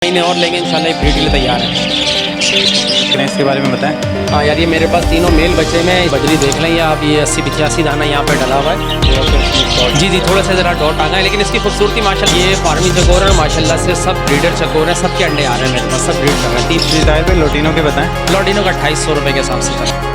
महीने और लेंगे इंशाल्लाह, ब्रीड के लिए तैयार है। इसके बारे में बताएं। हाँ यार, ये मेरे पास तीनों मेल बच्चे में बजरी देख लें, या आप ये 80-85 दाना यहाँ पे डला हुआ है। जी जी, थोड़ा सा ज़रा डॉट आ गए, लेकिन इसकी खूबसूरती माशाल्लाह, ये फार्मी चकोर है माशाल्लाह से, सब ब्रीडर चकोर है, सबके अंडे आ रहे हैं मेरे पास, सब ब्रीड कर रहे हैं। 30 दायर पे लोटिनो के बताएं। लॉटिनो का 2800 रुपये के हिसाब से था।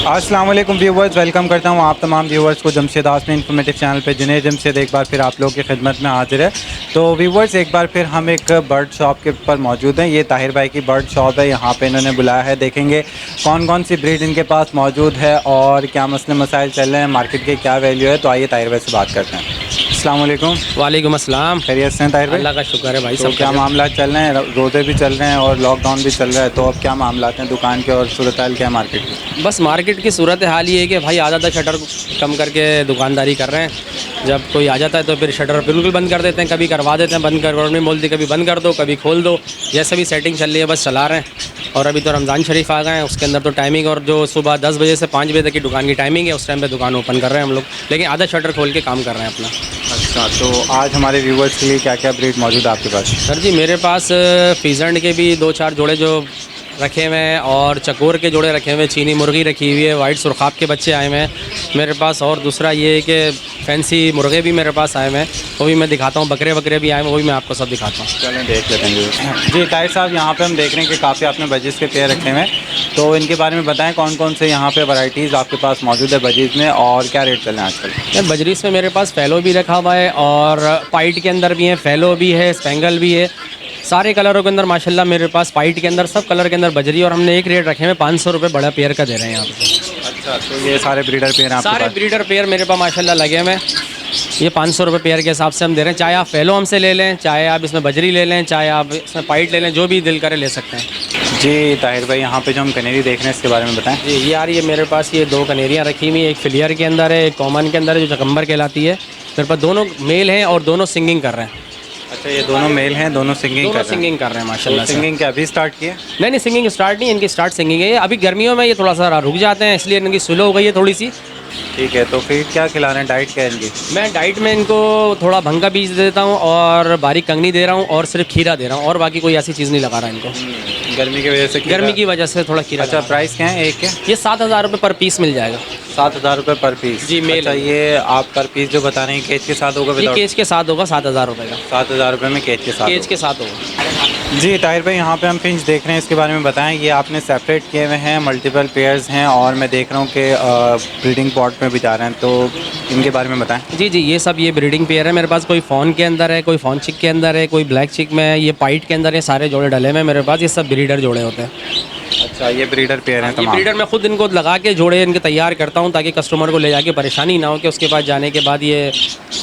अस्सलाम वालेकुम व्यूवर्स, वेलकम करता हूँ आप तमाम व्यूवर्स को जमशेद आसमी इन्फॉर्मेटिव चैनल पे। जुनैद जमशेद एक बार फिर आप लोगों की खिदमत में हाजिर है। तो व्यूवर्स, एक बार फिर हम एक बर्ड शॉप के ऊपर मौजूद हैं। ये ताहिर भाई की बर्ड शॉप है, यहाँ पे इन्होंने बुलाया है। देखेंगे कौन कौन सी ब्रीड इनके पास मौजूद है और क्या मसले मसाइल चल रहे हैं, मार्केट की क्या वैल्यू है। तो आइए ताहिर भाई से बात करते हैं। अस्सलाम वालेकुम। वालेकुम अस्सलाम। खैरियत से हैं ताहिर भाई? अल्लाह का शुक्र है भाई। तो सब क्या मामला चल रहे हैं? रोज़े भी चल रहे हैं और लॉकडाउन भी चल रहा है, तो अब क्या मामला हैं दुकान के और सूरत हाल क्या है मार्केट की? बस मार्केट की सूरत हाल ये है कि भाई आधा शटर कम करके दुकानदारी कर रहे हैं। जब कोई आ जाता है तो फिर शटर बिल्कुल बंद कर देते हैं, कभी करवा देते हैं बंद कर, गवर्नमेंट बोलती है कभी बंद कर दो कभी खोल दो, जैसे भी सेटिंग चल रही है बस चला रहे हैं। और अभी तो रमज़ान शरीफ आ गए हैं, उसके अंदर तो टाइमिंग, और जो सुबह 10 बजे से 5 बजे तक की दुकान की टाइमिंग है, उस टाइम पे दुकान ओपन कर रहे हैं हम लोग, लेकिन आधा शटर खोल के काम कर रहे हैं अपना। अच्छा, तो आज हमारे व्यूवर्स के लिए क्या क्या ब्रीड मौजूद है आपके पास? सर जी, मेरे पास फीजेंट के भी 2-4 जोड़े जो रखे हुए हैं, और चकोर के जोड़े रखे हुए हैं, चीनी मुर्गी रखी हुई है, वाइट सुरखाब के बच्चे आए हुए हैं मेरे पास। और दूसरा ये है कि फैंसी मुर्गे भी मेरे पास आए हुए हैं, वो भी मैं दिखाता हूँ। बकरे भी आए हुए हैं, वो भी मैं आपको सब दिखाता हूँ। चलें देख लेते हैं। जी ताहिर साहब, यहाँ पे हम देख रहे हैं कि काफ़ी आपने बजीज़ के पेयर रखे हुए हैं, तो इनके बारे में बताएं कौन कौन से यहाँ पे वैरायटीज़ आपके पास मौजूद है बजीज़ में, और क्या रेट चल रहे हैं आजकल? यार बजरीस में मेरे पास फैलो भी रखा हुआ है, और पाइट के अंदर भी है, फैलो भी है, स्पेंगल भी है, सारे कलरों के अंदर माशाल्लाह मेरे पास, पाइट के अंदर सब कलर के अंदर बजरी। और हमने एक रेट रखे हैं 500 रुपये बड़ा पेयर का दे रहे हैं यहाँ पे। अच्छा, तो ये सारे ब्रीडर पेयर हैं आपके सारे पास? ब्रीडर पेयर मेरे पास माशाल्लाह लगे हुए हैं। ये 500 रुपये पेयर के हिसाब से हम दे रहे हैं। चाहे आप फैलो हमसे ले लें, चाहे आप इसमें बजरी ले लें, चाहे आप इसमें पाइट ले लें, जो भी दिल करे ले सकते हैं। जी ताहिर भाई, यहाँ पे जो हम कनेरी देख रहे हैं इसके बारे में बताएं। जी यार, ये मेरे पास ये 2 कनेरियाँ रखी हुई, एक फिलियर के अंदर है, एक कॉमन के अंदर है, जो चकम्बर कहलाती है। मेरे पास दोनों मेल हैं और दोनों सिंगिंग कर रहे हैं। अच्छा, ये दोनों मेल हैं, दोनों सिंगिंग कर रहे हैं माशाल्लाह। सिंगिंग क्या अभी स्टार्ट किए? नहीं, सिंगिंग स्टार्ट नहीं, इनकी स्टार्ट सिंगिंग है। अभी गर्मियों में ये थोड़ा सा रुक जाते हैं, इसलिए इनकी स्लो हो गई है थोड़ी सी। ठीक है, तो फीड क्या खिला रहे हैं, डाइट क्या है इनकी? मैं डाइट में इनको थोड़ा भंगा बीज देता हूँ, और बारीक कंगनी दे रहा हूँ, और सिर्फ खीरा दे रहा हूँ, और बाकी कोई ऐसी चीज़ नहीं लगा रहा इनको। गर्मी की वजह से? गर्मी की वजह से थोड़ा खीरा। अच्छा, प्राइस क्या है एक के? ये 7,000 रुपये पर पीस मिल जाएगा। 7,000 रुपये पर पीस? जी, मेल। अच्छा, ये आप पर पीस जो बता रहे हैं केज के साथ होगा? ये केज के साथ होगा 7,000 रुपये का। 7,000 रुपये में केज के साथ? केज के साथ होगा। जी ताहिर भाई, यहाँ पे हम फिंच देख रहे हैं, इसके बारे में बताएं। ये आपने सेपरेट किए हुए हैं, मल्टीपल पेयर्स हैं, और मैं देख रहा हूँ कि ब्रीडिंग पॉट में भी जा रहे हैं, तो इनके बारे में बताएं। जी जी, ये सब ये ब्रीडिंग पेयर है मेरे पास। कोई फ़ॉन के अंदर है, कोई फ़ॉन चिक के अंदर है, कोई ब्लैक चिक में है, ये पाइट के अंदर है, सारे जोड़े डले में मेरे पास। ये सब ब्रीडर जोड़े होते हैं। अच्छा, ये ब्रीडर पेयर हैं ये तमाम? ब्रीडर मैं खुद इनको लगा के जोड़े इनके तैयार करता हूँ, ताकि कस्टमर को ले जाके परेशानी ना हो कि उसके पास जाने के बाद ये,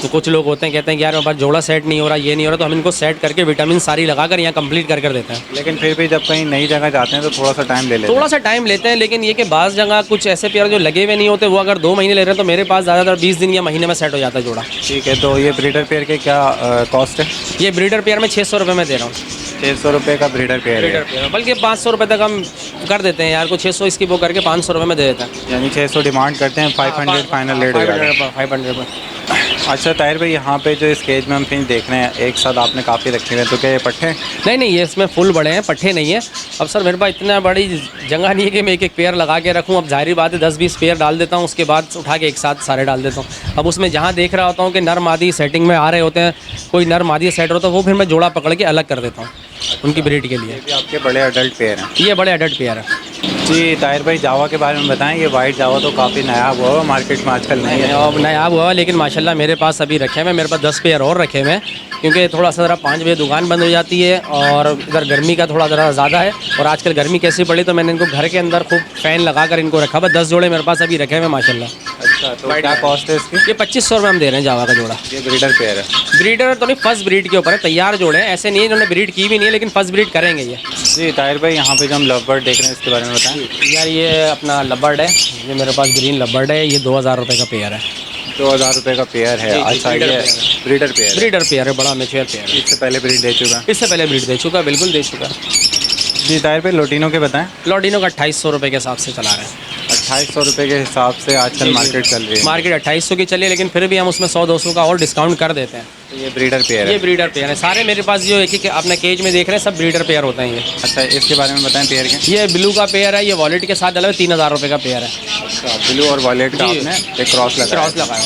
तो कुछ लोग होते हैं कहते हैं कि यार मेरे पास जोड़ा सेट नहीं हो रहा, ये नहीं हो रहा, तो हम इनको सेट करके विटामिन सारी लगा कर यहाँ कंप्लीट कर देते हैं। लेकिन फिर भी जब कहीं नई जगह जाते हैं तो थोड़ा सा टाइम ले लेते हैं? थोड़ा सा टाइम लेते हैं, लेकिन ये कि बाज़ जगह कुछ ऐसे पेयर जो लगे हुए नहीं होते, वो अगर 2 महीने ले रहे हैं तो मेरे पास ज़्यादातर 20 दिन या महीने में सेट हो जाता है जोड़ा। ठीक है, तो ये ब्रीडर पेयर के क्या कॉस्ट है? ये ब्रीडर पेयर में 600 रुपये में दे रहा हूँ। 600 रुपये का ब्रीडर पेयर है? बल्कि 500 रुपये तक हम कर देते हैं यार को, 600 इसकी वो करके 500 रुपये में दे देते हैं। यानी 600 डिमांड करते हैं, 500 फाइनल रेट हो जाएगा? 500 रुपये। अच्छा ताहिर भाई, यहाँ पे जो इस केज में हम फिंच देख रहे हैं एक साथ आपने काफ़ी रखे हुए हैं, तो क्या ये पट्टे? नहीं, ये इसमें फुल बड़े हैं, पट्टे नहीं है। अब सर मेरे पास इतना बड़ी जगह नहीं है कि मैं एक पेयर लगा के रखूँ। अब जाहिर बात है 10-20 पेयर डाल देता हूँ, उसके बाद उठा के एक साथ सारे डाल देता हूँ। अब उसमें जहाँ देख रहा होता हूँ कि नर मादी सेटिंग में आ रहे होते हैं, कोई नर मादी सेट होता है, वो फिर मैं जोड़ा पकड़ के अलग कर देता हूँ उनकी ब्रीड के लिए। ये आपके बड़े अडल्ट पेयर हैं? ये बड़े अडल्ट पेयर हैं। जी ताहिर भाई, जावा के बारे में बताएं। ये वाइट जावा तो काफ़ी नायाब हुआ है मार्केट में आजकल, नहीं है? अब नायाब हुआ, लेकिन माशाल्लाह मेरे पास अभी रखे हुए, मेरे पास 10 पेयर और रखे हुए हैं, क्योंकि थोड़ा सा ज़रा 5 बजे दुकान बंद हो जाती है, और इधर गर्मी का थोड़ा ज़रा ज़्यादा है, और आजकल गर्मी कैसी पड़ी, तो मैंने इनको घर के अंदर खूब फ़ैन लगा कर इनको रखा। बस 10 जोड़े मेरे पास अभी रखे हुए माशाल्लाह। अच्छा, तो क्या कॉस्ट है इसकी? ये 2500 रुपये हम दे रहे हैं जावा का जोड़ा। ये ब्रीडर पेयर है? ब्रीडर तो नहीं, फर्स्ट ब्रीड के ऊपर है, तैयार जोड़े हैं, ऐसे नहीं है इन्होंने ब्रीड की भी नहीं है, लेकिन फर्स्ट ब्रीड करेंगे ये। जी ताहिर भाई, यहाँ पे जो हम लव बर्ड देख रहे हैं इसके बारे में बताएं। यार ये अपना लबर्ड है, ये मेरे पास ग्रीन लबर्ड है, ये 2000 रुपये का पेयर है। 2000 रुपये का पेयर है? अच्छा, ये ब्रीडर पेयर? ब्रीडर पेयर है, बड़ा मेच्योर पेयर है। इससे पहले ब्रीड दे चुका? इससे पहले ब्रीड दे चुका, बिल्कुल दे चुका। जी ताहिर भाई, लोटिनो के बताएं। लॉटिनो का 2800 रुपये के हिसाब से चला रहे हैं। 2800 रुपये के हिसाब से आजकल मार्केट चल रही है। मार्केट 2800 की चली है, लेकिन फिर भी हम उसमें 100-200 का और डिस्काउंट कर देते हैं। तो ये ब्रीडर पेयर ये है। ब्रीडर पेयर है सारे मेरे पास, जो एक अपने केज में देख रहे हैं सब ब्रीडर पेयर होते हैं ये। अच्छा, इसके बारे में बताएं पेयर के। ये ब्लू का पेयर है, ये वॉलेट के साथ डला हुआ 3000 रुपये का पेयर है। अच्छा, ब्लू और वॉलेट का जी। आपने एक क्रॉस लगाया।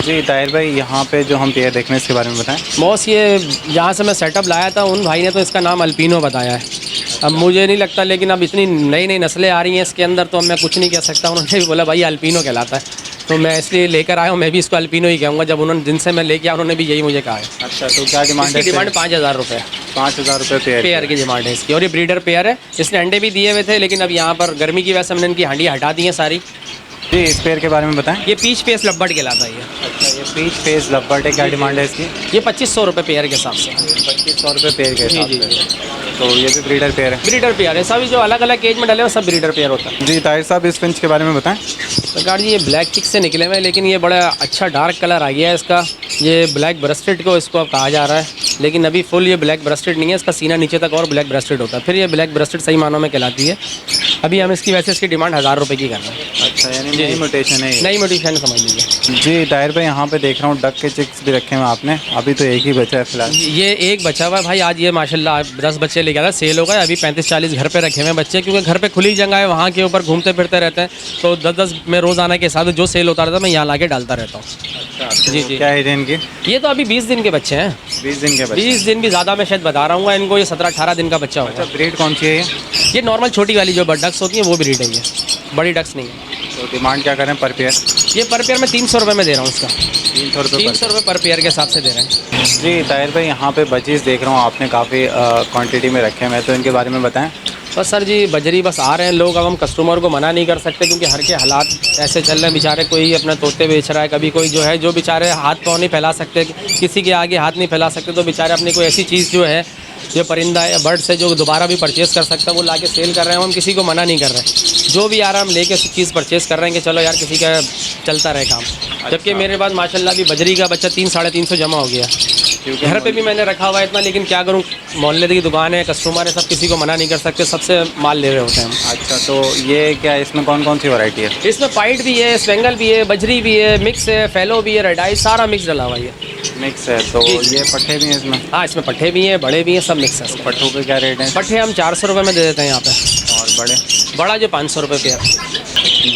जी ताहिर भाई, यहाँ पे जो हम पेयर देख रहे हैं इसके बारे में बताएं। बॉस ये जहाँ से मैं सेटअप लाया था उन भाई ने तो इसका नाम अल्पिनो बताया है। अब मुझे नहीं लगता, लेकिन अब इतनी नई नई नस्लें आ रही हैं इसके अंदर, तो अब मैं कुछ नहीं कह सकता। उन्होंने भी बोला भाई अल्पिनो कहलाता है, तो मैं इसलिए लेकर आया हूँ। मैं भी इसको अल्पिनो ही कहूँगा। जब उन्होंने जिनसे मैं लेके आया उन्होंने भी यही मुझे कहा है। अच्छा, तो क्या डिमांड है? डिमांड 5000 रुपये। 5000 रुपये पेयर की डिमांड है इसकी। और ये ब्रीडर पेयर है, इसने अंडे भी दिए हुए थे, लेकिन अब यहाँ पर गर्मी की वजह से हमने इनकी हांडियाँ हटा दी हैं सारी। जी, इस पेयर के बारे में बताएं। ये पीच फेस लब्बट कहलाता है ये। अच्छा, ये पीच फेस लव्बर्ड है, क्या डिमांड है इसकी? ये 2500 रुपये पेयर के हिसाब से। 2500 रुपये पेयर के हिसाब जी, से। तो ये भी ब्रीडर पेयर है। ब्रीडर पेयर है, सभी जो अलग अलग केज में डले हुए सब ब्रीडर पेयर होता है। जी ताहिर साहब, इस फिंच के बारे में बताएं। सरकार जी ये ब्लैक चिक से निकले हुए हैं, लेकिन ये बड़ा अच्छा डार्क कलर आ गया है इसका। ये ब्लैक ब्रेस्टेड को इसको अब कहा जा रहा है, लेकिन अभी फुल ये ब्लैक ब्रेस्टेड नहीं है। इसका सीना नीचे तक और ब्लैक ब्रेस्टेड होता है, फिर ये ब्लैक ब्रेस्टेड सही मानों में कहलाती है। अभी हम इसकी वैसे इसकी डिमांड 1000 रुपये की कर रहे हैं। अच्छा, यानी नई म्यूटेशन है ये। नई मोटिवेशन समझ लीजिए। जी ताहिर भाई, यहाँ पे देख रहा हूँ डक के चिक्स भी रखे हुए आपने। अभी तो एक ही बचा है फिलहाल। ये एक बचा हुआ है भाई। आज ये माशाल्लाह 10 बच्चे ले गया था, सेल हो गए। अभी 35-40 घर पे रखे हुए हैं बच्चे, क्योंकि घर पे खुली जगह है, वहाँ के ऊपर घूमते फिरते रहते हैं। तो 10-10 में रोज़ाना के हिसाब से जो सेल होता रहता है मैं यहाँ लाके डालता रहता हूँ। अच्छा, जी जी। क्या एज है इनकी? ये तो अभी 20 दिन के बच्चे हैं। 20 दिन के बच्चे। 20 दिन भी ज़्यादा मैं शायद बता रहा हूँ इनको। ये 17-18 दिन का बच्चा होगा। अच्छा, ब्रीड कौन सी है ये? ये नॉर्मल छोटी वाली जो डक्स होती हैं वो ब्रीड है ये, बड़ी डक्स नहीं है। तो डिमांड क्या करें पर पेयर? ये पर पेयर में 300 रुपये में दे रहा हूँ इसका। 300 रुपये 300 रुपये पर पेयर के हिसाब से दे रहे हैं। जी ताहिर भाई, यहाँ पे बजीज देख रहा हूँ आपने काफ़ी क्वांटिटी में रखे हैं, तो इनके बारे में बताएं। बस सर जी बजरी बस आ रहे हैं लोग। अब हम कस्टमर को मना नहीं कर सकते, क्योंकि हर के हालात ऐसे चल रहे हैं। बेचारे कोई अपना तोते बेच रहा है, कभी कोई जो है, जो बेचारे हाथ पाँव नहीं फैला सकते, किसी के आगे हाथ नहीं फैला सकते, तो बेचारे अपनी कोई ऐसी चीज़ जो है, जो परिंदा या बर्ड से जो दोबारा भी परचेज़ कर सकता है, वो लाके सेल कर रहे हैं। हम किसी को मना नहीं कर रहे हैं। जो भी आ रहा है हम लेके चीज़ परचेज़ कर रहे हैं कि चलो यार किसी का चलता रहे काम। जबकि मेरे पास माशाल्लाह भी बजरी का बच्चा 300-350 जमा हो गया। घर पे भी मैंने रखा हुआ है इतना, लेकिन क्या करूँ, मोहल्ले की दुकान है, कस्टमर है, सब किसी को मना नहीं कर सकते, सबसे माल ले रहे होते हैं हम। अच्छा, तो ये क्या इसमें कौन कौन सी वैरायटी है? इसमें पाइट भी है, स्पेंगल भी है, बजरी भी है, मिक्स है, फैलो भी है, रेड आई, सारा मिक्स डला हुआ है। मिक्स है, तो ये पट्ठे भी हैं इसमें? हाँ, इसमें पट्ठे भी हैं, बड़े भी हैं, सब मिक्स है। पट्ठों के क्या रेट हैं? पट्ठे हम 400 रुपये में दे देते हैं यहाँ पे। और बड़े? बड़ा जो 500 रुपये पेयर।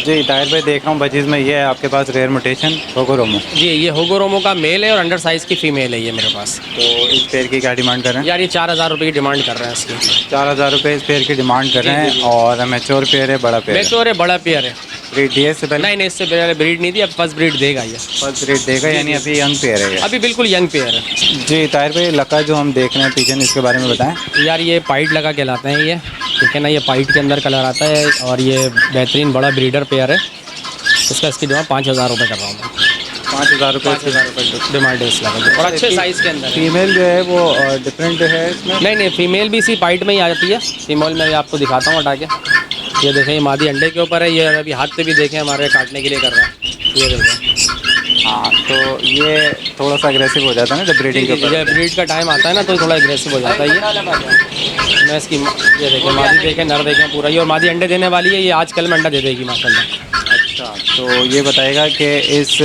जी ताहिर भाई, देख रहा हूँ बजीज में ये है आपके पास रेयर म्यूटेशन होगोरोमो। जी, ये होगोरोमो का मेल है और अंडर साइज़ की फ़ीमेल है ये मेरे पास। तो इस पेयर की क्या डिमांड कर रहे हैं? यार ये 4000 रुपये की डिमांड कर रहे हैं इसकी। 4000 रुपये इस पेयर की डिमांड कर रहे हैं। और मैच्योर पेयर है, बड़ा पेयर है? मैच्योर है, बड़ा पेयर है। ब्रीड दिए इससे पहले? नहीं, इससे पहले ब्रीड नहीं दी, अब फर्स्ट ब्रीड देगा ये। फर्स्ट ब्रीड देगा, यानी अभी यंग पेयर है ये? अभी बिल्कुल यंग पेयर है। जी ताहिर भाई, लका जो हम देख रहे हैं पिजन, इसके बारे में बताएं। यार ये पाइट लगा कहलाते हैं ये, ठीक है ना। ये पाइट के अंदर कलर आता है और ये बेहतरीन बड़ा ब्रीडर पेयर है। इसकी डिमांड 5000 रुपये कर रहा हूँ मैं। 5000 रुपये डिमांड है इस लगा, और अच्छे साइज़ के अंदर है। फीमेल जो है वो डिफरेंट है इसमें? नहीं, फीमेल भी इसी पाइट में ही आ जाती है। फीमेल में आपको दिखाता हूँ हटा के। ये देखें, ये मादी अंडे के ऊपर है। ये अभी हाथ पे भी देखें हमारे काटने के लिए कर रहा है। ये देखें। हाँ, तो ये थोड़ा सा अग्रेसिव हो जाता है ना जब ब्रीडिंग के ऊपर? जब ब्रीड का टाइम आता है ना तो थोड़ा एग्रेसिव हो जाता है ये। मैं इसकी ये देखें, मादी देखें, नर देखें पूरा। ये और मादी अंडे देने वाली है, ये आज कल में अंडा दे देगी माशाल्लाह। अच्छा, तो ये बताएगा कि इस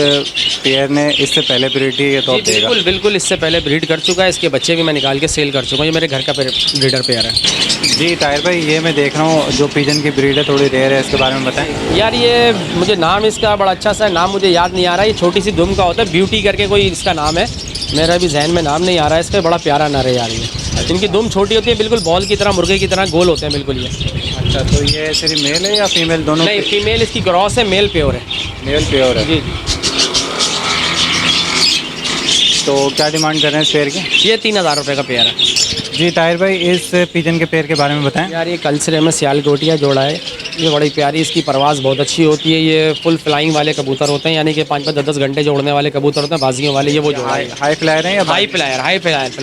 पेयर ने इससे पहले ब्रीड की है तो अब देगा? बिल्कुल इससे पहले ब्रीड कर चुका है। इसके बच्चे भी मैं निकाल के सेल कर चुका हूँ। ये मेरे घर का ब्रीडर पेयर है। जी ताहिर भाई, ये मैं देख रहा हूँ जो पिजन की ब्रीड है थोड़ी रेयर है, इसके बारे में बताएं। यार ये मुझे नाम इसका बड़ा अच्छा सा नाम मुझे याद नहीं आ रहा है। ये छोटी सी दुम का होता है, ब्यूटी करके कोई इसका नाम है, मेरा भी जहन में नाम नहीं आ रहा है इसका। बड़ा प्यारा नर है यार ये। इनकी दुम छोटी होती है, बिल्कुल बॉल की तरह, मुर्गे की तरह गोल होते हैं बिल्कुल ये। अच्छा, तो ये सिर्फ मेल है या फीमेल दोनों? नहीं, फीमेल इसकी क्रॉस है, मेल प्योर है। मेल प्योर है जी। तो क्या डिमांड कर रहे हैं इस पेयर की? ये 3000 रुपये का पेयर है। जी ताहिर भाई, इस पिजन के पेयर के बारे में बताएं। यार ये कल्चरे में सियाल गोटिया जोड़ा है। ये बड़ी प्यारी, इसकी परवाज़ बहुत अच्छी होती है। ये फुल फ्लाइंग वाले कबूतर होते हैं, यानी कि 5-5, 10-10 घंटे जोड़ने वाले कबूतर होते हैं, बाजियों वाले। ये वो जोड़ा है। हाई फ्लायर है या हाई फ्लायर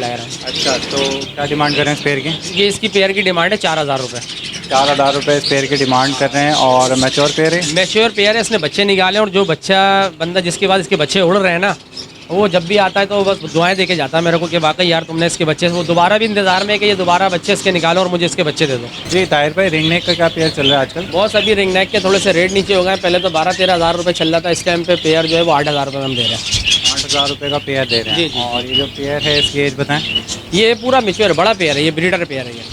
है। अच्छा, तो क्या डिमांड कर रहे हैं इस पेयर की? ये इसकी पेयर की डिमांड है 4000 रुपये। 4000 रुपये इस पेयर की डिमांड कर रहे हैं। और मैच्योर पेयर है? मैच्योर पेयर है, इसने बच्चे निकाले, और जो बच्चा बंदा जिसके बाद इसके बच्चे उड़ रहे हैं ना, वो जब भी आता है तो बस दुआएं दे के जाता है मेरे को कि वाकई यार तुमने इसके बच्चे, वो दोबारा भी इंतजार में है कि ये दोबारा बच्चे इसके निकालो और मुझे इसके बच्चे दे दो। जी ताहिर भाई, रिंग नेक का क्या पेयर चल रहा है आजकल? बहुत अभी रिंग नेक के थोड़े से रेट नीचे हो गए हैं। पहले तो 12-13 हज़ार रुपये चल रहा था, इस टाइम पे पेयर जो है वो 8 हज़ार रुपये में हम दे रहे हैं। 8,000 रुपये का पेयर दे रहे हैं। जी, जी। और ये जो पेयर है इसकी एज बताएं। ये पूरा मिच्योर बड़ा पेयर है, ये ब्रीडर पेयर है। ये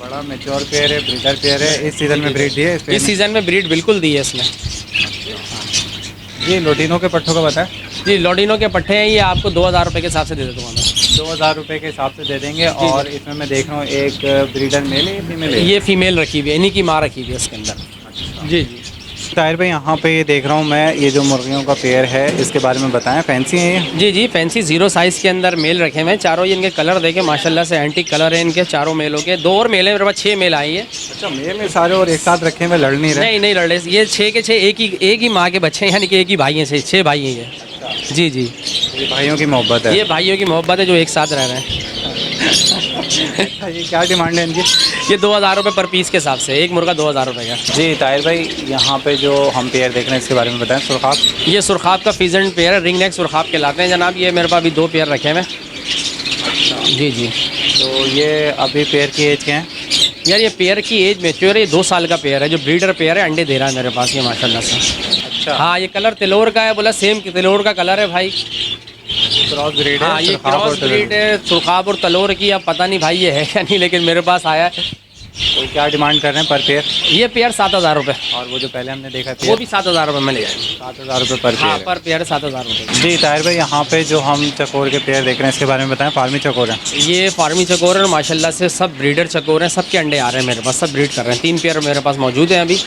बड़ा मेच्योर पेयर है, ब्रीडर पेयर है। इस सीज़न में ब्रीड दी है इस सीज़न में ब्रीड बिल्कुल दी है इसने। जी लोटिनो के पट्ठों का बताएं। जी लॉडिनो के पट्टे हैं, ये आपको 2,000 रुपये के हिसाब से दे देता हूँ मैं। 2,000 रुपये के हिसाब से दे देंगे। और इसमें मैं देख रहा हूँ एक ब्रीडर मेल है, फीमेल है? ये फीमेल रखी हुई है, इन्हीं की माँ रखी हुई है इसके अंदर। जी जी। ताहिर भाई, यहाँ पे ये देख रहा हूँ मैं, ये जो मुर्गियों का पेयर है इसके बारे में बताएं। फैंसी है ये? जी जी, फैंसी 0 साइज़ के अंदर मेल रखे हुए हैं चारों। ये इनके कलर देखें माशाल्लाह से एंटीक कलर है इनके चारों मेलों के। 2 और मेल है मेरे पास, 6 मेल आई है। अच्छा, मेल है सारे और एक साथ रखे हुए, लड़ नहीं रहे? नहीं लड़ रहे, ये 6 के 6 एक ही माँ के बच्चे हैं, यानी कि एक ही भाई हैं, 6 भाई हैं ये। जी जी, ये भाइयों की मोहब्बत है। ये भाइयों की मोहब्बत है जो एक साथ रह रहे हैं। ये क्या डिमांड है इनकी? ये 2,000 रुपये पर पीस के हिसाब से, एक मुर्गा 2,000 रुपये का। जी ताहिर भाई, यहाँ पे जो हम पेयर देख रहे हैं इसके बारे में बताएं। सुरखाब? ये सुरखाब का फीजेंट पेयर है, रिंग नेक सुरखाब के लाते हैं जनाब। ये मेरे पास अभी 2 पेयर रखे हुए हैं। जी जी। तो ये अभी पेयर की एज क्या है? यार ये पेयर की एज मैच्योर है, 2 साल का पेयर है। जो ब्रीडर पेयर है अंडे दे रहा है मेरे पास ये माशाल्लाह से। अच्छा। हाँ, ये कलर तिलोर का है, बोला सेम तिलोर का कलर है भाई। क्रॉस ब्रीड है? हाँ, ये क्रॉस ब्रीड है सुरखाब और तलोर की। अब पता नहीं भाई ये है या नहीं, लेकिन मेरे पास आया है। तो क्या डिमांड कर रहे हैं पर पेयर? ये पेयर 7,000 रुपये। और वो जो पहले हमने देखा वो भी 7,000 रुपये में ले जाए। 7,000 रुपये पर हाँ, पेयर? पर पेयर 7,000 रुपये। जी ताहिर भाई, यहाँ पे जो हम चकोर के पेयर देख रहे हैं इसके बारे में बताएं। फार्मी चकोर हैं? ये फार्मी चकोर है माशाल्लाह से, सब ब्रीडर चकोर हैं, सबके अंडे आ रहे हैं मेरे पास, सब ब्रीड कर रहे हैं। 3 पेयर मेरे पास मौजूद हैं अभी,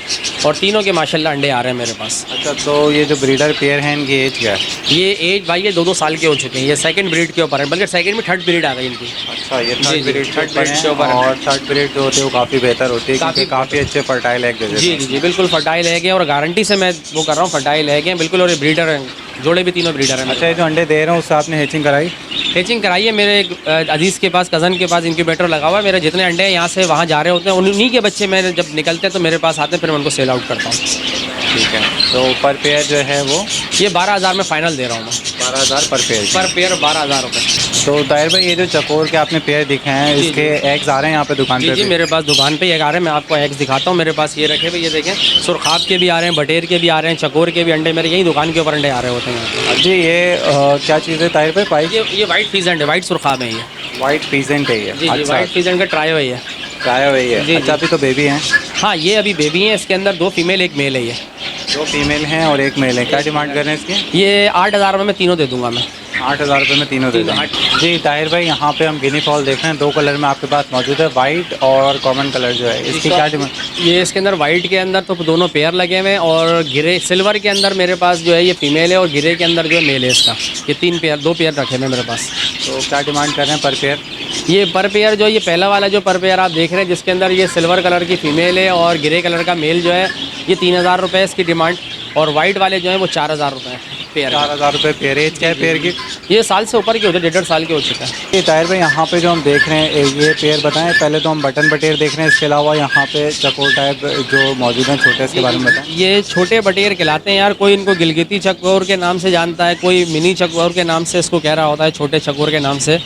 और तीनों के माशाल्लाह अंडे आ रहे हैं मेरे पास। अच्छा, तो ये जो ब्रीडर पेयर हैं इनकी एज क्या है? ये एज भाई ये 2-2 साल के हो चुके हैं। ये सेकंड ब्रीड के ऊपर है, बल्कि सेकंड में थर्ड ब्रीड आ गई इनकी। अच्छा, ये जी, थर्ड जी, ब्रीड थर्ड ब्रीड के ऊपर है। और थर्ड ब्रीड जो होती है वो काफ़ी बेहतर होती है, क्योंकि काफ़ी अच्छे फर्टाइल एग दे देते जी हैं। जी जी, बिल्कुल फर्टाइल एग है, और गारंटी से मैं वो कर रहा हूँ, फर्टाइल एग है बिल्कुल। और ये ब्रीडर हैं, जोड़े भी तीनों ब्रीडर हैं। अच्छा, ये जो अंडे दे रहे हैं उससे आपने हेचिंग कराई? हेचिंग कराइए मेरे अजीज़ के पास, कज़न के पास इंक्यूबेटर लगा हुआ है। मेरे जितने अंडे हैं यहाँ से वहाँ जा रहे होते हैं, उन्हीं के बच्चे मेरे जब निकलते हैं तो मेरे पास आते हैं, फिर मैं उनको सेल आउट करता हूँ। ठीक है, तो पर पेयर जो है वो ये 12,000 में फ़ाइनल दे रहा हूँ मैं। 12,000 पर पेयर? पर पेयर 12,000 रुपये। तो ताहिर भाई, ये जो चकोर के आपने पेयर दिखे हैं जी, इसके एग्स आ रहे हैं यहाँ पे दुकान जी पे? जी, मेरे पास दुकान पे एक आ रहे हैं, मैं आपको एग्स दिखाता हूँ। मेरे पास ये रखे हुए, ये देखें, सुरखाब के भी आ रहे हैं, बटेर के भी आ रहे हैं, चकोर के भी अंडे मेरे यही दुकान के ऊपर अंडे आ रहे होते हैं। जी, ये क्या चीज़ है ताहिर भाई? पाइप? ये वाइट फीजेंट है, वाइट सुरखाब है ये। वाइट पीजेंट है ये? जी जी, वाइट फीजेंट का ट्राई हुई है। क्या वही है? जी, अच्छा, अभी तो बेबी हैं? हाँ, ये अभी बेबी हैं, इसके अंदर 2 फीमेल 1 मेल है ये। 2 फीमेल हैं और 1 मेल है। क्या डिमांड कर रहे हैं इसकी? ये 8,000 रुपये में तीनों दे दूंगा मैं। 8,000 रुपये में तीनों दे देंगे। जी ताहिर भाई, यहाँ पे हम गिनी फॉल देख रहे हैं, 2 कलर में आपके पास मौजूद है, वाइट और कॉमन कलर जो है, इसकी क्या डिमांड? ये इसके अंदर वाइट के अंदर तो दोनों पेयर लगे हुए हैं, और गिरे सिल्वर के अंदर मेरे पास जो है ये फीमेल है, और गिरे के अंदर जो है मेल है इसका। ये 3 पेयर 2 पेयर रखे हैं मेरे पास। तो क्या डिमांड कर रहे हैं पर पेयर? ये पर पेयर जो ये पहला वाला जो पर पेयर आप देख रहे हैं, जिसके अंदर ये सिल्वर कलर की फीमेल है और ग्रे कलर का मेल जो है, ये 3,000 रुपये इसकी डिमांड। और वाइट वाले जो हैं वो 4,000 रुपये पेयर। 4,000 रुपये पेयर। एज क्या है पेयर की? ये साल से ऊपर के होते हैं, 1.5 साल के हो चुका है। ये ताहिर भाई, यहाँ पे जो हम देख रहे हैं ये पेयर बताएं। पहले तो हम बटन बटेर देख रहे हैं, इसके अलावा यहाँ पे चकोर टाइप जो मौजूद हैं छोटे, इसके बारे में बताएं। ये छोटे बटेर कहलाते हैं यार। कोई इनको गिलगिती चकोर के नाम से जानता है, कोई मिनी चकोर के नाम से इसको कह रहा होता है, छोटे चकोर के नाम से।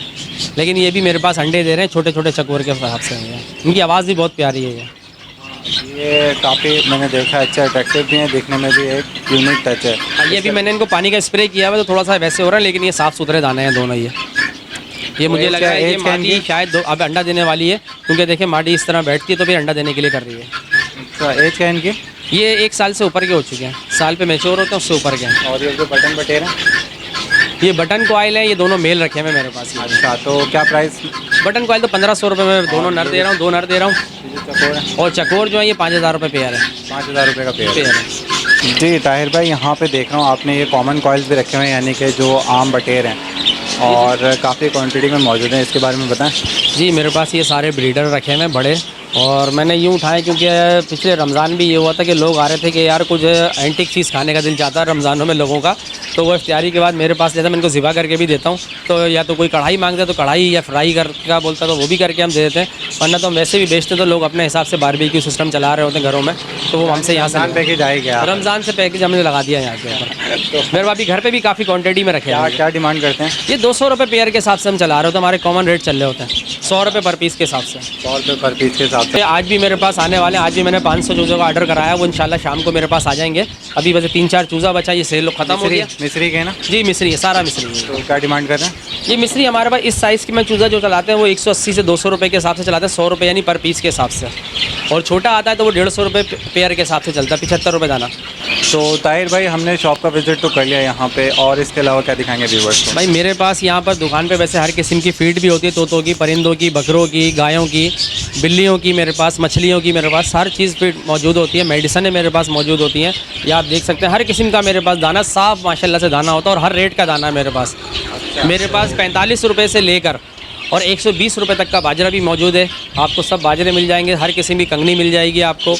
लेकिन ये भी मेरे पास अंडे दे रहे हैं छोटे छोटे चकोर के हिसाब से। इनकी आवाज़ भी बहुत प्यारी है। ये काफ़ी मैंने देखा अच्छा अट्रैक्टिव भी है, देखने में भी एक यूनिक टच है। ये भी मैंने इनको पानी का स्प्रे किया हुआ है, तो थोड़ा सा वैसे हो रहा है, लेकिन ये साफ़ सुथरे दाने हैं दोनों। ये मुझे लग रहा है ये मादी शायद अब अंडा देने वाली है, क्योंकि देखें मादी इस तरह बैठती है तो फिर अंडा देने के लिए कर रही है। अच्छा, एज क्या है इनकी? ये 1 साल से ऊपर के हो चुके हैं, साल पे मैच्योर होते हैं, उससे ऊपर के हैं। और ये जो बटन बटेर हैं? ये बटन कॉइल है, ये दोनों मेल रखे हैं मेरे पास। अच्छा, तो क्या प्राइस? बटन कॉइल तो 1,500 रुपये में दोनों नर दे रहा हूँ, 2 नर दे रहा हूँ। चकोर है? और चकोर जो है ये 5,000 रुपये पेयर है। 5,000 रुपये का पेयर है। जी ताहिर भाई, यहाँ पे देख रहा हूँ आपने ये कॉमन कॉइल्स भी रखे हुए हैं, यानी कि जो आम बटेर हैं, और काफ़ी क्वांटिटी में मौजूद हैं, इसके बारे में बताएं। जी, मेरे पास ये सारे ब्रीडर रखे हुए हैं बड़े, और मैंने यूँ उठाए क्योंकि पिछले रमज़ान भी ये हुआ था कि लोग आ रहे थे कि यार कुछ एंटिक चीज़ खाने का दिल चाहता है रमज़ानों में लोगों का, तो वो इफ्तियारी के बाद मेरे पास लेता है, मैं इनको ज़िबा करके भी देता हूँ। तो या तो कोई कढ़ाई मांगता है तो कढ़ाई, या फ्राई कर का बोलता है तो वो भी करके हम दे देते हैं, वरना तो हम वैसे भी बेचते हैं। तो लोग अपने हिसाब से बारबेक्यू सिस्टम चला रहे होते हैं घरों में, तो वो हमसे यहाँ से पैकेज आएगा। रमज़ान से पैकेज हमने लगा दिया यहाँ के ऊपर। मेरे पास भी घर पे भी काफ़ी क्वांटिटी में रखे हैं। क्या डिमांड करते हैं? ये 200 रुपये पेयर के हिसाब से हम चला रहे होते हैं, हमारे कॉमन रेट चल रहे होते हैं 100 रुपये पर पीस के हिसाब से। 100 रुपये पर पीस के हिसाब से। आज भी मेरे पास आने वाले हैं, आज भी मैंने 500 चूज़ों का ऑर्डर कराया, वो इंशाल्लाह शाम को मेरे पास आ जाएंगे। अभी वैसे 3-4 चूज़ा बचा, ये सेल खत्म हो गया। मिस्री के ना? जी मिस्री है, सारा मिस्री है। तो क्या डिमांड कर रहे हैं? ये मिस्री हमारे पास इस साइज़ की मैं चूज़ा जो चलाते हैं वो 180 से 200 रुपये के हिसाब से चलाते हैं, 100 रुपये यानी पर पीस के हिसाब से। और छोटा आता है तो वो 150 रुपये पेयर के हिसाब से चलता है, 75 रुपये दाना। तो ताहिर भाई हमने शॉप का विजिट तो कर लिया यहाँ पे, और इसके अलावा क्या दिखाएंगे व्यूवर्स को? भाई मेरे पास यहाँ पर दुकान पे वैसे हर किस्म की फीड भी होती है, तोतों की, परिंदों की, बकरों की, गायों की, बिल्लियों की, मेरे पास मछलियों की, मेरे पास हर चीज़ फीड मौजूद होती है। मेडिसिनें मेरे पास मौजूद होती हैं, ये आप देख सकते हैं। हर किस्म का मेरे पास दाना साफ़ माशाल्लाह से दाना होता है, और हर रेट का दाना है मेरे पास। मेरे पास 45 रुपये से लेकर और 120 रुपये तक का बाजरा भी मौजूद है। आपको सब बाजरे मिल जाएंगे, हर किस्म की कंगनी मिल जाएगी आपको।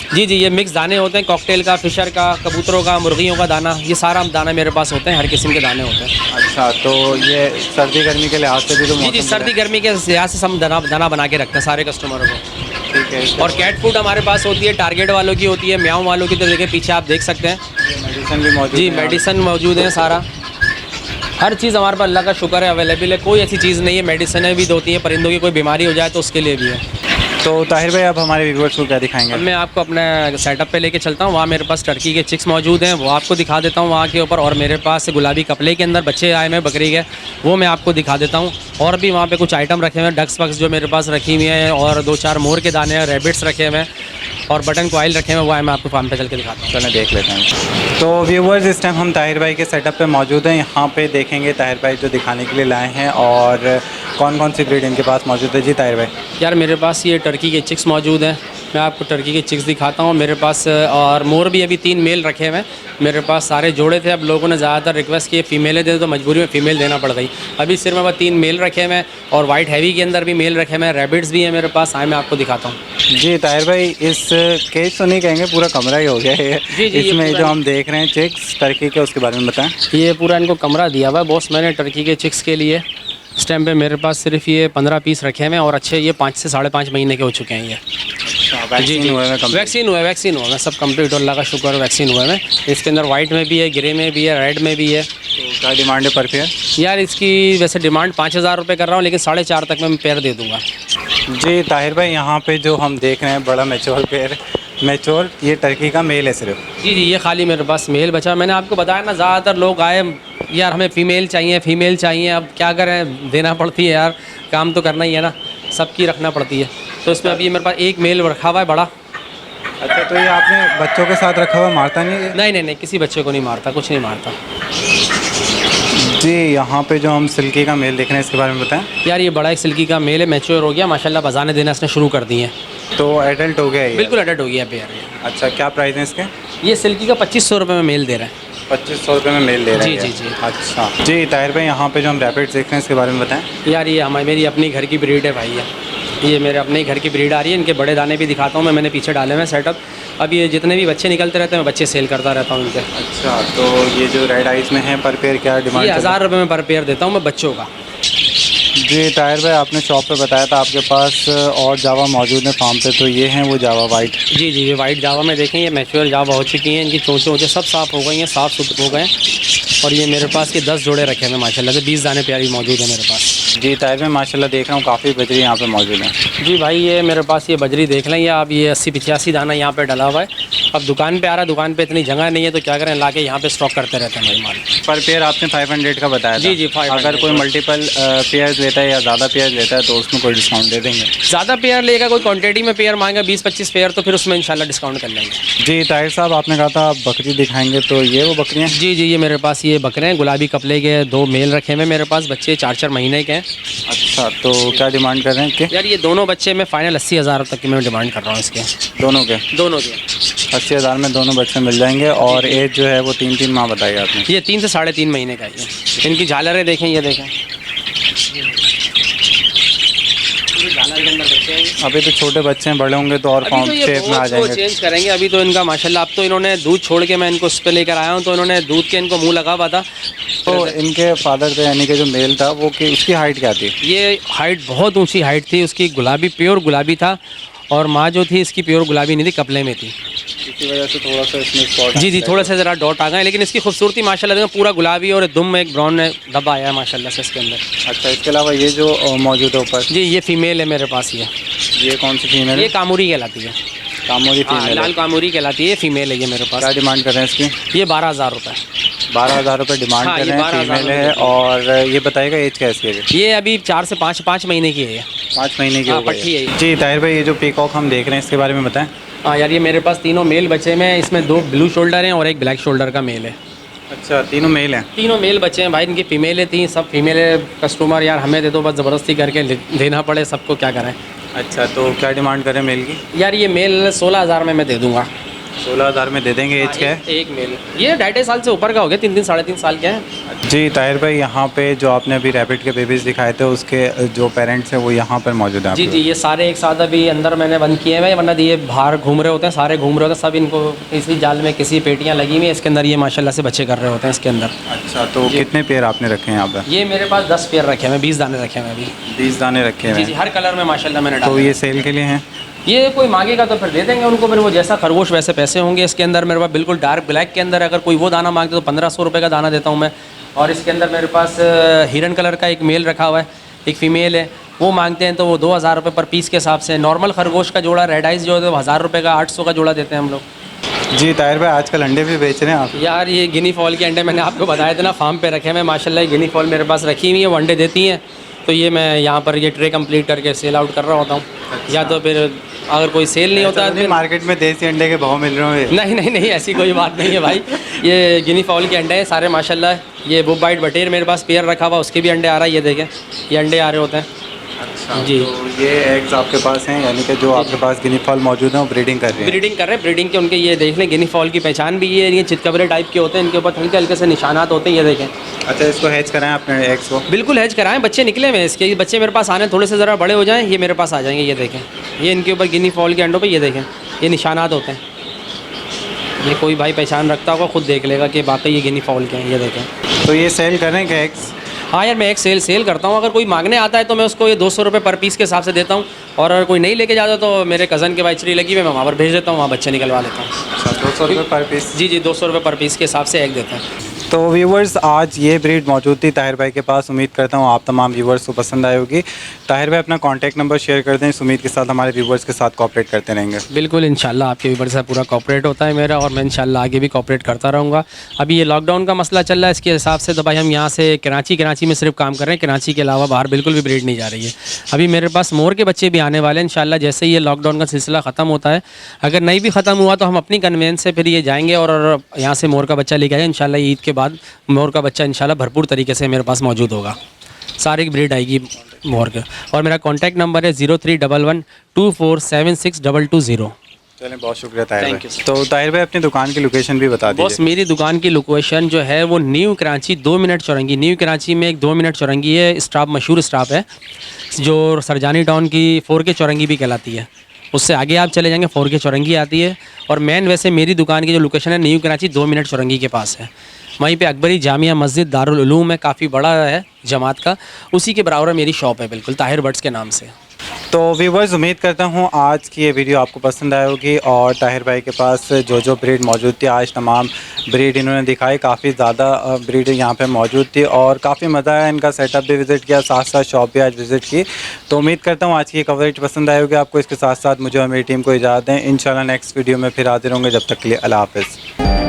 जी जी, ये मिक्स दाने होते हैं, कॉकटेल का, फिशर का, कबूतरों का, मुर्गियों का दाना, ये सारा दाना मेरे पास होते हैं, हर किस्म के दाने होते हैं। अच्छा, तो ये सर्दी गर्मी के लिहाज से भी तो जी जी, सर्दी गर्मी के लिहाज से हम दाना बना के रखते हैं सारे कस्टमरों को। ठीक है। और कैट फूड हमारे पास होती है, टारगेट वालों की होती है, म्याऊं वालों की, तो देखिए पीछे आप देख सकते हैं मेडिसिन भी मौजूद जी, है। मेडिसिन मौजूद है, सारा हर चीज़ हमारे पास अल्लाह का शुक्र है अवेलेबल है। कोई ऐसी चीज़ नहीं है, मेडिसिनें भी होती हैं, परिंदों की कोई बीमारी हो जाए तो उसके लिए भी है। तो ताहिर भाई अब हमारे व्यूवर्स को क्या दिखाएंगे? अब मैं आपको अपने सेटअप पे लेके चलता हूँ, वहाँ मेरे पास टर्की के चिक्स मौजूद हैं, वो आपको दिखा देता हूँ वहाँ के ऊपर। और मेरे पास गुलाबी कपड़े के अंदर बच्चे आए हैं बकरी के, वो मैं आपको दिखा देता हूँ। और भी वहाँ पे कुछ आइटम रखे हुए हैं, डक्स वक्स जो मेरे पास रखी हुई हैं, और 2-4 मोर के दाने हैं, रैबिट्स रखे हुए हैं, और बटन कॉइल रखे हुए हैं, वो है मैं आपको फार्म पे चल के दिखाता हूँ। चलें देख लेते हैं। तो व्यूवर्स इस टाइम हम ताहिर भाई के सेटअप पे मौजूद हैं, यहाँ पे देखेंगे ताहिर भाई जो दिखाने के लिए लाए हैं, और कौन कौन सी ब्रीड इनके पास मौजूद है। जी ताहिर भाई। यार मेरे पास ये टर्की के चिक्स मौजूद हैं, मैं आपको टर्की के चिक्स दिखाता हूँ मेरे पास। और मोर भी अभी 3 मेल रखे हुए हैं मेरे पास, सारे जोड़े थे। अब लोगों ने ज़्यादातर रिक्वेस्ट किए फीमेलें दे, तो मजबूरी में फ़ीमेल देना पड़ गई। अभी सिर्फ मेरे पास 3 मेल रखे हुए हैं, और वाइट हैवी के अंदर भी मेल रखे हुए हैं, रैबिट्स भी हैं मेरे पास। आए मैं आपको दिखाता हूँ। जी ताहिर भाई, इस केज तो नहीं कहेंगे, पूरा कमरा ही हो गया है। जी जी, इसमें जो हम देख रहे हैं चिक्स टर्की के, उसके बारे में बताएं। ये पूरा इनको कमरा दिया हुआ है बॉस मैंने टर्की के चिक्स के लिए। इस टाइम पे मेरे पास सिर्फ ये 15 पीस रखे हुए हैं, और अच्छे ये 5 से 5.5 महीने के हो चुके हैं ये। वैक्सीन हुए हैं? वैक्सीन हुआ है, सब कंप्लीट, अल्लाह का शुक्र, वैक्सीन हुए हैं। इसके अंदर वाइट में भी है, ग्रे में भी है, रेड में भी है। तो क्या डिमांड है पर पेयर? यार इसकी वैसे डिमांड 5,000 रुपये कर रहा हूँ, लेकिन 4.5 तक मैं पेयर दे दूँगा। जी ताहिर भाई, यहाँ पे जो हम देख रहे हैं बड़ा मैच्योर पेयर, मैच्योर, ये टर्की का मेल है सिर्फ? जी जी, ये खाली मेरे पास मेल बचा। मैंने आपको बताया ना, ज़्यादातर लोग आए यार हमें फ़ीमेल चाहिए, अब क्या करें, देना पड़ती है यार, काम तो करना ही है ना, सबकी रखना पड़ती है। तो इसमें अभी मेरे पास एक मेल रखा हुआ है बड़ा। अच्छा, तो ये आपने बच्चों के साथ रखा हुआ, मारता नहीं है? नहीं, किसी बच्चे को नहीं मारता, कुछ नहीं मारता। जी, यहाँ पे जो हम सिल्की का मेल देख रहे हैं, इसके बारे में बताएं। यार ये बड़ा एक सिल्की का मेल है, मैच्योर हो गया माशाल्लाह, बजाने देना इसने शुरू कर दिए हैं। तो एडल्ट हो गया है ये? बिल्कुल एडल्ट हो गया पेयर। अच्छा, क्या प्राइस है इसके? ये सिल्की का 2500 रुपये में मेल दे रहे हैं। 2500 रुपये में मेल दे रहे हैं? जी। अच्छा जी ताहिर भाई, यहाँ पे जो हम रैबिट्स देख रहे हैं, इसके बारे में बताएं। यार ये मेरी अपनी घर की ब्रीड है भाई, ये मेरे अपने घर की ब्रीड आ रही है। इनके बड़े दाने भी दिखाता हूँ मैंने पीछे डाले हुए हैं सेटअप। अब ये जितने भी बच्चे निकलते रहते हैं, मैं बच्चे सेल करता रहता हूँ इनके। अच्छा, तो ये जो रेड आइस में है पर पेयर क्या डिमांड? ये 1000 रुपये में पर पेयर देता हूँ मैं बच्चों का। जी ताहिर भाई, आपने शॉप पे बताया था आपके पास और जावा मौजूद है फार्म पे, तो ये हैं वो जावा वाइट? जी, ये वाइट जावा में देखें, ये मैच्योर जावा हो चुकी हैं, इनकी चोंचे वोचे सब साफ़ हो गई हैं, साफ़ सुथरे हो गए हैं। और ये मेरे पास के 10 जोड़े रखे हैं माशाल्लाह से, 20 दाने प्यारी मौजूद है मेरे पास। जी ताहिर भाई, माशाल्लाह देख रहा हूँ काफ़ी बजरी यहाँ पे मौजूद है। जी भाई, ये मेरे पास ये बजरी देख लें, या अब ये 80-85 दाना यहाँ पे डला हुआ है। अब दुकान पे आ रहा है, दुकान पे इतनी जगह नहीं है, तो क्या करें, ला के यहाँ पे स्टॉक करते रहते हैं भाई माल। पर पेयर आपने 500 का बताया था? जी 500। अगर कोई मल्टीपल पेयर लेता है या ज़्यादा पेयर लेता है तो उसमें कोई डिस्काउंट दे देंगे? ज़्यादा पेयर लेगा, कोई क्वांटिटी में पेयर मांगे 20-25 पेयर, तो फिर उसमें इंशाल्लाह डिस्काउंट कर लेंगे। जी ताहिर साहब, आपने कहा था आप बकरी दिखाएंगे, तो ये वो बकरियाँ? जी, ये मेरे पास ये बकरे हैं, गुलाबी कपड़े के 2 मेल रखे हुए मेरे पास, बच्चे 4-4 महीने के हैं। अच्छा, तो क्या डिमांड कर रहे हैं कि? यार ये दोनों बच्चे मैं फाइनल 80,000 तक की मैं डिमांड कर रहा हूँ इसके। दोनों के 80,000 में दोनों बच्चे मिल जाएंगे। और एज जो है वो 3 माह बताई आपने? ये 3 से 3.5 महीने का है। इनकी झालरें देखें, ये देखें, झालर के अंदर बच्चे बच्चे हैं। अभी तो छोटे बच्चे हैं, बड़े होंगे तो और फॉर्म शेप में आ जाएंगे। चेंज करेंगे। अभी तो इनका माशाल्लाह, अब तो इन्होंने दूध छोड़ के मैं इनको उस पर लेकर आया हूँ, तो इन्होंने दूध के इनको मुँह लगा हुआ था। तो इनके फादर थे यानी कि जो मेल था वो कि उसकी हाइट क्या थी? ये हाइट बहुत ऊंची हाइट थी उसकी, गुलाबी, प्योर गुलाबी था। और माँ जो थी इसकी प्योर गुलाबी नहीं थी, कपले में थी। इसी वजह से थोड़ा सा इसमें स्पॉट। जी, थोड़ा सा ज़रा डॉट आ गए, लेकिन इसकी खूबसूरती माशाल्लाह देखो, पूरा गुलाबी और दुम में एक ब्राउन धब्बा आया है माशाल्लाह से इसके अंदर। अच्छा, इसके अलावा ये जो मौजूद है ऊपर, जी ये फीमेल है मेरे पास। ये कौन सी फीमेल है? ये कामूरी कहलाती है। कामोरी हाँ, फीमेल लाल कामूरी कहलाती है, फीमेल है ये मेरे क्या पास। डिमांड कर रहे हैं इसकी? ये 12,000 रुपये। 12,000 रुपये डिमांड हाँ, कर ये रहे हैं, 12,000 फीमेल है। रुपये। और ये बताइएगा एज कैसी है? ये अभी 4 से 5 महीने की है ये। 5 महीने की हाँ, हो गई पट्टी है ये। जी ताहिर भाई, ये जो पीकॉक हम देख रहे हैं इसके बारे में बताएं। हाँ यार, ये मेरे पास तीनों मेल बच्चे हैं। इसमें 2 ब्लू शोल्डर हैं और एक ब्लैक शोल्डर का मेल है। अच्छा, तीनों मेल हैं? तीनों मेल बच्चे हैं भाई। इनकी फीमेलें थी, सब फीमेल कस्टमर यार हमें दे दो, बस ज़बरदस्ती करके देना पड़े सबको, क्या करें। अच्छा, तो क्या डिमांड करें मेल की? यार ये मेल 16,000 में मैं दे दूंगा। 16,000 में दे देंगे। एज क्या है? एक मेल ये 2.5 साल से ऊपर का हो गया, 3 साढ़े 3 साल के हैं। जी ताहिर भाई, यहाँ पे जो आपने अभी रैबिट के बेबीज़ दिखाए थे उसके जो पेरेंट्स हैं वो यहाँ पर मौजूद हैं? जी जी, ये सारे एक साथ अभी अंदर मैंने बंद किए हैं, वरना ये बाहर घूम रहे होते हैं, सारे घूम रहे होते हैं सब। इनको इसी जाल में किसी पेटियाँ लगी हुई हैं, इसके अंदर ये माशाल्लाह से बच्चे कर रहे होते हैं इसके अंदर। अच्छा, तो कितने पेयर आपने रखे हैं यहाँ पर? ये मेरे पास 10 पेयर रखे हैं, 20 दाने रखे हैं अभी। 20 दाने रखे जी हैं? जी, हर कलर में माशाल्लाह मैंने तो डाले। ये सेल के लिए हैं? ये कोई मांगेगा तो फिर दे देंगे उनको, फिर वो जैसा खरगोश वैसे पैसे होंगे। इसके अंदर मेरे पास बिल्कुल डार्क ब्लैक के अंदर अगर कोई वो दाना मांगते तो 1500 रुपये का दाना देता हूँ मैं। और इसके अंदर मेरे पास हिरन कलर का एक मेल रखा हुआ है, एक फ़ीमेल है। वो मांगते हैं तो वो 2,000 रुपये पर पीस के हिसाब से। नॉर्मल खरगोश का जोड़ा रेड आइज जो है 1,000 रुपये का, 800 का जोड़ा देते हैं हम लोग। जी ताहिर भाई, आजकल अंडे भी बेच रहे हैं आप? यार ये गिनी फॉल के अंडे मैंने आपको बताया था ना, फार्म पे रखे हैं माशाल्लाह। गिनी फॉल मेरे पास रखी हुई है, वो अंडे देती हैं। तो ये मैं यहाँ पर ये ट्रे कंप्लीट करके सेल आउट कर रहा होता हूँ। या तो फिर अगर कोई सेल नहीं होता है मार्केट में देसी अंडे के भाव मिल रहे हैं? नहीं नहीं नहीं, ऐसी कोई बात नहीं है भाई। ये गिनी फॉल के अंडे हैं सारे माशाल्लाह। ये बुब वाइट बटेर मेरे पास पेयर रखा हुआ, उसके भी अंडे आ रहा है, ये देखें ये अंडे आ रहे होते हैं। अच्छा जी, तो ये एग्स आपके पास हैं, यानी कि जो आपके पास गिनी फॉल मौजूद हैं वो ब्रीडिंग कर रहे हैं? ब्रीडिंग कर रहे हैं। ब्रीडिंग के उनके ये देख लें, गिनी फॉल की पहचान भी ये चितकबरे टाइप के होते हैं, इनके ऊपर हल्के हल्के से निशानात होते हैं, ये देखें। अच्छा, इसको हैच कराएं आपने एग्स को? बिल्कुल हैच कराएं, बच्चे निकले हुए इसके। बच्चे मेरे पास आने थोड़े से ज़रा बड़े हो जाएं, ये मेरे पास आ जाएंगे। ये देखें, ये इनके ऊपर गिनी फॉल के अंडों पे ये देखें ये निशानात होते हैं। ये कोई भाई पहचान रखता होगा खुद देख लेगा कि वाकई ये गिनी फॉल के हैं, ये देखें। तो ये सेल कर रहे हैं क्या एग्स? हाँ यार, मैं एक सेल करता हूँ। अगर कोई मांगने आता है तो मैं उसको ये 200 रुपये पर पीस के हिसाब से देता हूँ। और अगर कोई नहीं लेके जाता तो मेरे कज़न के बाइचरी लगी हुई, मैं वहाँ पर भेज देता हूँ, वहाँ बच्चे निकलवा लेता हूँ। अच्छा, 200 रुपये पर पीस? जी जी, 200 रुपये पर पीस के हिसाब से एग देते हैं। तो व्यूवर्स, आज ये ब्रीड मौजूद थी ताहिर भाई के पास। उम्मीद करता हूँ आप तमाम व्यूवर्स को पसंद आई होगी। ताहिर भाई अपना कॉन्टैक्ट नंबर शेयर कर दें, इस उम्मीद के साथ हमारे व्यूवर्स के साथ कॉपरेट करते रहेंगे। बिल्कुल, इंशाल्लाह आपके व्यूवर्स से पूरा कॉपरेट होता है मेरा, और मैं इंशाल्लाह आगे भी कॉपरेट करता रहूँगा। अभी ये लॉकडाउन का मसला चल रहा है, इसके हिसाब से तो भाई हम यहाँ से कराची में सिर्फ काम कर रहे हैं। कराची के अलावा बाहर बिल्कुल भी ब्रीड नहीं जा रही है। अभी मेरे पास मोर के बच्चे भी आने वाले हैं इंशाल्लाह, जैसे ही ये लॉकडाउन का सिलसिला ख़त्म होता है। अगर नहीं भी ख़त्म हुआ तो हम अपनी कन्वेंस से फिर ये जाएंगे और यहाँ से मोर का बच्चा लेके आएंगे इंशाल्लाह। ईद के बाद मोर का बच्चा इंशाल्लाह भरपूर तरीके से मेरे पास मौजूद होगा। सारी ब्रीड आएगी मोर के। और मेरा कॉन्टैक्ट नंबर है 031124762220। चलें, बहुत शुक्रिया ताहिर Thank भाई। you, तो ताहिर भाई अपनी दुकान की लोकेशन भी बता बॉस, दीजिए। मेरी दुकान की लोकेशन जो है वो new Karachi 2 minute Chowrangi. New Karachi में एक 2 मिनट चौरंगी है, स्टॉप मशहूर स्टॉप है जो सरजानी टाउन की 4K चौरंगी भी कहलाती है। उससे आगे आप चले जाएंगे 4K चौरंगी आती है। और मेन वैसे मेरी दुकान की जो लोकेशन है न्यू कराची 2 मिनट चौरंगी के पास है। वहीं पे अकबरी जामिया मस्जिद दारुल उलूम है, काफ़ी बड़ा है जमात का, उसी के बराबर मेरी शॉप है बिल्कुल, ताहिर बर्ड्स के नाम से। तो व्यूवर्स, उम्मीद करता हूँ आज की ये वीडियो आपको पसंद आई होगी। और ताहिर भाई के पास जो ब्रीड मौजूद थी, आज तमाम ब्रीड इन्होंने दिखाई। काफ़ी ज़्यादा ब्रीड यहाँ पे मौजूद थी और काफ़ी मज़ा आया। इनका सेटअप भी विज़िट किया, साथ साथ शॉप भी आज विज़िट की। तो उम्मीद करता हूँ आज की कवरेज पसंद आई होगी आपको। इसके साथ साथ मुझे और मेरी टीम को इजाज़त दें। इंशाल्लाह नेक्स्ट वीडियो में फिर हाजिर होंगे। जब तक के लिए अल्लाह हाफ़िज़।